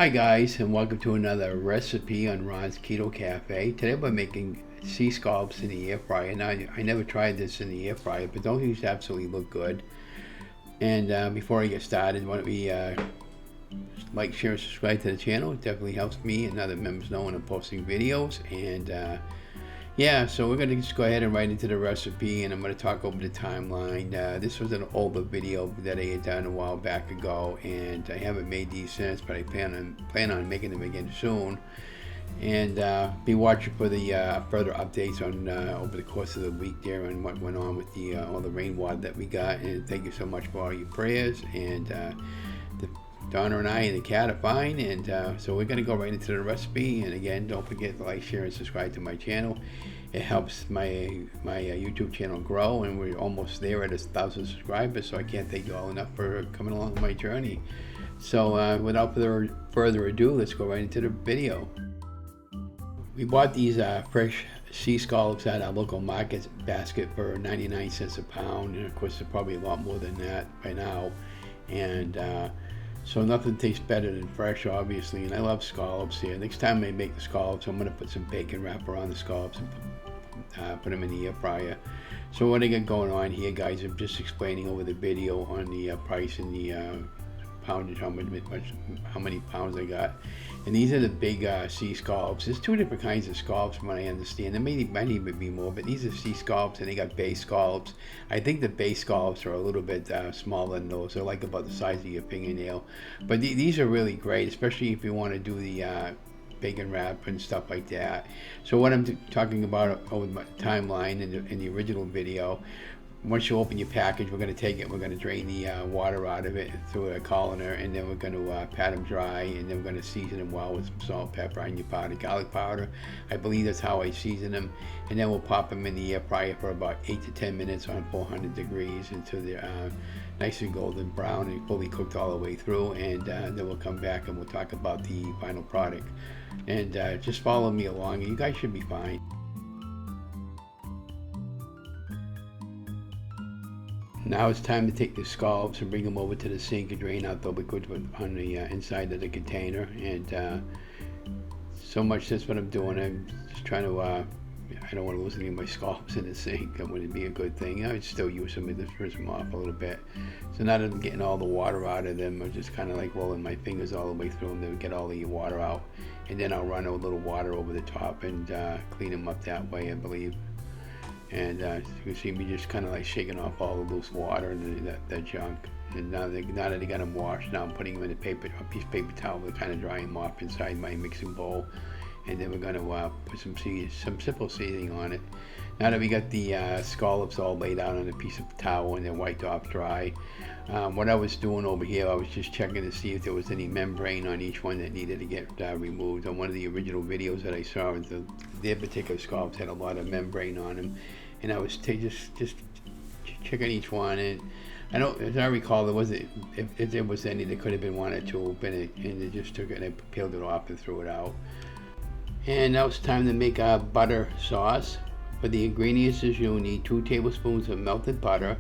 Hi guys, and welcome to another recipe on Ron's Keto Cafe. Today we're making sea scallops in the air fryer. Now I never tried this in the air fryer, but those absolutely look good. And before I get started, why don't we like, share, and subscribe to the channel? It definitely helps me and other members know when I'm posting videos. And yeah, so we're gonna just go ahead and right into the recipe, and I'm gonna talk over the timeline. This was an older video that I had done a while back ago, and I haven't made these since, but I plan on making them again soon. And be watching for the further updates on over the course of the week there and what went on with the all the rainwater that we got. And thank you so much for all your prayers. And Donna and I and the cat are fine, and so we're going to go right into the recipe. And again, don't forget to like, share, and subscribe to my channel. It helps my YouTube channel grow, and we're almost there at 1,000 subscribers, so I can't thank you all enough for coming along my journey. So without further ado, let's go right into the video. We bought these fresh sea scallops at our local market basket for 99 cents a pound, and of course they're probably a lot more than that by now. And so nothing tastes better than fresh, obviously, and I love scallops here. Next time I make the scallops, I'm going to put some bacon wrap around the scallops and put them in the air fryer. So what I got going on here, guys, I'm just explaining over the video on the price and the poundage, how many pounds I got. And these are the big sea scallops. There's two different kinds of scallops from what I understand. There might even be more, but these are sea scallops, and they got bay scallops. I think the bay scallops are a little bit smaller than those. They're like about the size of your fingernail. But these are really great, especially if you want to do the bacon wrap and stuff like that. So what I'm talking about over my timeline in the original video, once you open your package, we're going to take it, we're going to drain the water out of it through a colander, and then we're going to pat them dry, and then we're going to season them well with some salt, pepper, onion powder, garlic powder. I believe that's how I season them. And then we'll pop them in the air fryer for about 8 to 10 minutes on 400 degrees until they're nice and golden brown and fully cooked all the way through. And then we'll come back and we'll talk about the final product. And just follow me along, you guys should be fine. Now it's time to take the scallops and bring them over to the sink and drain out the liquid on the inside of the container. And so much that's what I'm doing. I'm just trying to, I don't want to lose any of my scallops in the sink. That wouldn't be a good thing. I would still use them to rinse them off a little bit. So now that I'm getting all the water out of them, I'm just kind of like rolling my fingers all the way through them to get all the water out. And then I'll run a little water over the top and clean them up that way, I believe. And you can see me just kind of like shaking off all the loose water and that junk. And now that I got them washed, now I'm putting them in a piece of paper towel to kind of dry them off inside my mixing bowl. And then we're going to put some simple seasoning on it. Now that we got the scallops all laid out on a piece of towel and they're wiped off dry, what I was doing over here, I was just checking to see if there was any membrane on each one that needed to get removed. On one of the original videos that I saw, their particular scallops had a lot of membrane on them, and I was just checking each one. And I don't, as I recall, there wasn't, if there was any, there could have been one or two, and they just took it and I peeled it off and threw it out. And now it's time to make our butter sauce. For the ingredients, is you'll need 2 tablespoons of melted butter,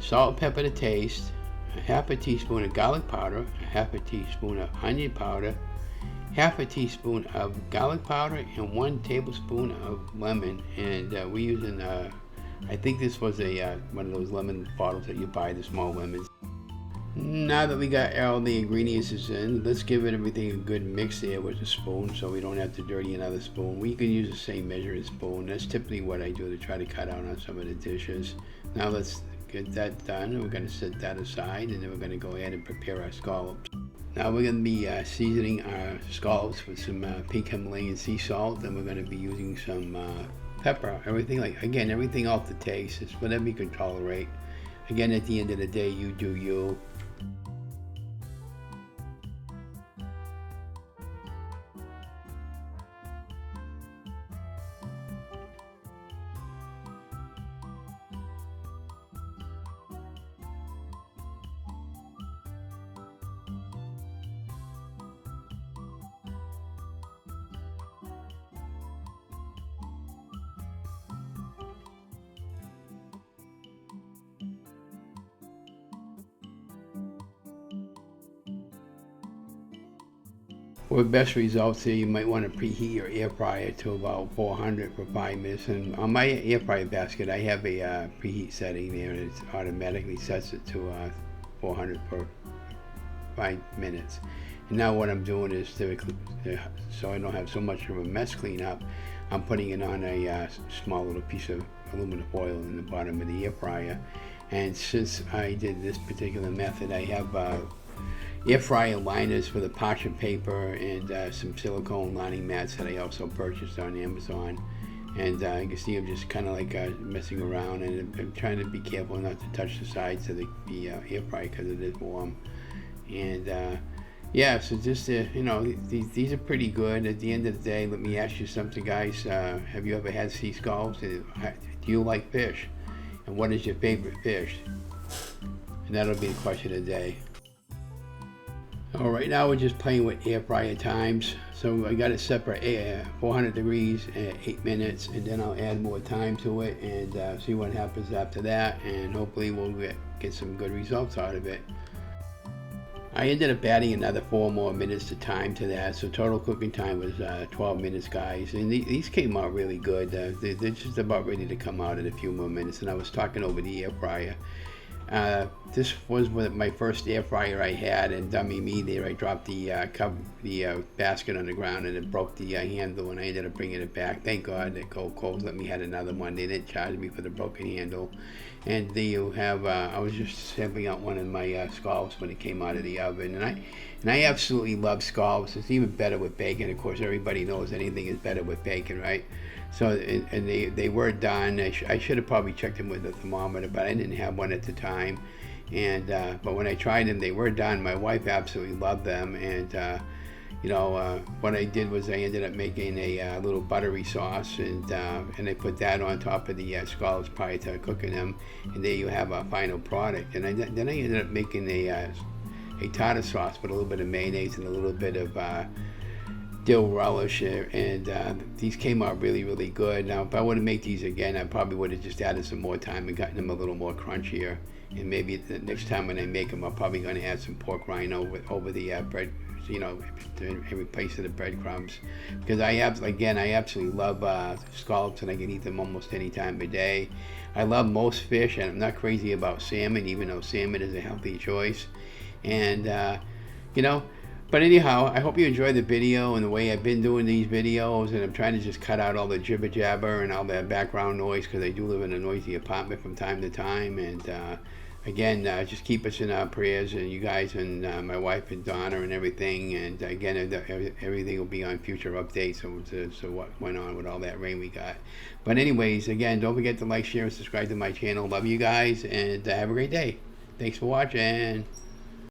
salt and pepper to taste, a half a teaspoon of garlic powder, a half a teaspoon of onion powder, half a teaspoon of garlic powder, and 1 tablespoon of lemon. And we're using, I think this was a one of those lemon bottles that you buy, the small lemons. Now that we got all the ingredients in, let's give everything a good mix there with a spoon so we don't have to dirty another spoon. We can use the same measuring spoon. That's typically what I do to try to cut out on some of the dishes. Now let's get that done. We're going to set that aside, and then we're going to go ahead and prepare our scallops. Now we're going to be seasoning our scallops with some pink Himalayan sea salt, and we're going to be using some pepper. Everything off the taste. It's whatever you can tolerate. Again, at the end of the day, you do you. For best results here, you might want to preheat your air fryer to about 400 for 5 minutes. And on my air fryer basket, I have a preheat setting there, and it automatically sets it to 400 for 5 minutes. And now what I'm doing is, so I don't have so much of a mess cleanup, I'm putting it on a small little piece of aluminum foil in the bottom of the air fryer. And since I did this particular method, I have air fryer liners for the parchment paper and some silicone lining mats that I also purchased on Amazon. And you can see I'm just kind of like messing around, and I'm trying to be careful not to touch the sides of the air fryer because it is warm. And yeah, so just these are pretty good. At the end of the day, let me ask you something, guys. Have you ever had sea scallops? Do you like fish? And what is your favorite fish? And that'll be the question of the day. All right, now we're just playing with air fryer times. So I got it set for 400 degrees, 8 minutes, and then I'll add more time to it and see what happens after that, and hopefully we'll get some good results out of it. I ended up adding another 4 more minutes of time to that, so total cooking time was 12 minutes, guys. And these came out really good. They're just about ready to come out in a few more minutes, and I was talking over the air fryer. This was my first air fryer I had, and dummy me there, I dropped the basket on the ground and it broke the handle, and I ended up bringing it back. Thank God that Cold let me had another one. They didn't charge me for the broken handle. And there you have, I was just sampling out one of my scallops when it came out of the oven, and I absolutely love scallops. It's even better with bacon. Of course, everybody knows anything is better with bacon, right? So, and they were done. I should have probably checked them with a thermometer, but I didn't have one at the time. And but when I tried them, they were done. My wife absolutely loved them, and what I did was I ended up making a little buttery sauce, and I put that on top of the scallops prior to cooking them, and there you have our final product. And then I ended up making a tartar sauce with a little bit of mayonnaise and a little bit of dill relish, and these came out really, really good. Now, if I were to make these again, I probably would have just added some more time and gotten them a little more crunchier. And maybe the next time when I make them, I'm probably going to add some pork rind over the bread, in replace of the breadcrumbs. Because I absolutely love scallops, and I can eat them almost any time of day. I love most fish, and I'm not crazy about salmon, even though salmon is a healthy choice. And but anyhow, I hope you enjoyed the video and the way I've been doing these videos, and I'm trying to just cut out all the jibber jabber and all that background noise, because I do live in a noisy apartment from time to time. And again, just keep us in our prayers, and you guys, and my wife and Donna and everything. And again, everything will be on future updates, so what went on with all that rain we got. But anyways, again, don't forget to like, share, and subscribe to my channel. Love you guys, and have a great day. Thanks for watching.